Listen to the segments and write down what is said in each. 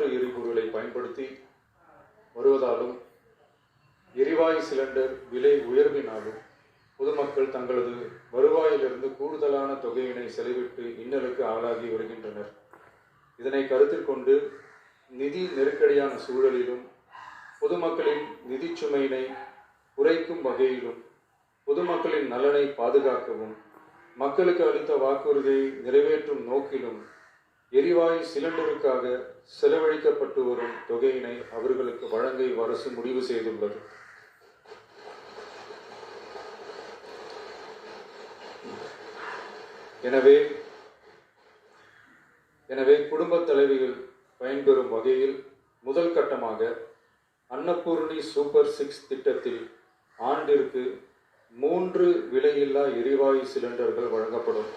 மாற்று எரிபொருளை பயன்படுத்தி வருவதாலும் எரிவாயு சிலிண்டர் விலை உயர்வினாலும் பொதுமக்கள் தங்களது வருவாயிலிருந்து கூடுதலான தொகையினை செலவிட்டு இன்னலுக்கு ஆளாகி வருகின்றனர். இதனை கருத்தில் கொண்டு நிதி நெருக்கடியான சூழலிலும் பொதுமக்களின் நிதி சுமையினை குறைக்கும் வகையிலும் பொதுமக்களின் நலனை பாதுகாக்கவும் மக்களுக்கு அளித்த வாக்குறுதியை நிறைவேற்றும் நோக்கிலும் எரிவாயு சிலிண்டருக்காக செலவழிக்கப்பட்டு வரும் தொகையினை அவர்களுக்கு வழங்க அரசு முடிவு செய்துள்ளது. எனவே குடும்பத் தலைவிகள் பயன்பெறும் வகையில் முதல் கட்டமாக அன்னபூர்ணி சூப்பர் 6 திட்டத்தில் ஆண்டிற்கு 3 விலையில்லா எரிவாயு சிலிண்டர்கள் வழங்கப்படும்.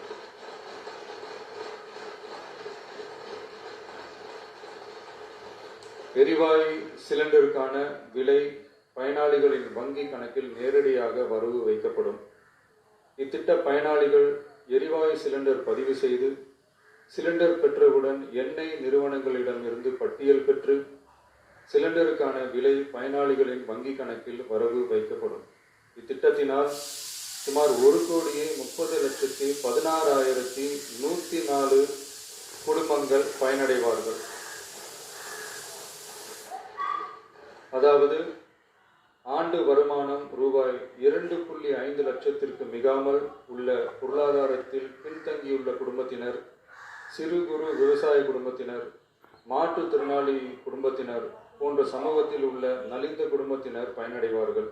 எரிவாயு சிலிண்டருக்கான விலை பயனாளிகளின் வங்கி கணக்கில் நேரடியாக வரவு வைக்கப்படும். இத்திட்ட பயனாளிகள் எரிவாயு சிலிண்டர் பதிவு செய்து சிலிண்டர் பெற்றவுடன் எண்ணெய் நிறுவனங்களிடமிருந்து பட்டியல் பெற்று சிலிண்டருக்கான விலை பயனாளிகளின் வங்கி கணக்கில் வரவு வைக்கப்படும். இத்திட்டத்தினால் சுமார் 1,30,16,104 குடும்பங்கள் பயனடைவார்கள். அதாவது ஆண்டு வருமானம் ரூபாய் 2.5 லட்சத்திற்கு மிகாமல் உள்ள பொருளாதாரத்தில் பின்தங்கியுள்ள குடும்பத்தினர், சிறு குறு விவசாய குடும்பத்தினர், மாற்றுத்திறனாளி குடும்பத்தினர் போன்ற சமூகத்தில் உள்ள நலிந்த குடும்பத்தினர் பயனடைவார்கள்.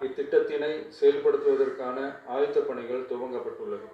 இத்திட்டத்தினை செயல்படுத்துவதற்கான ஆயத்த பணிகள் துவங்கப்பட்டுள்ளது.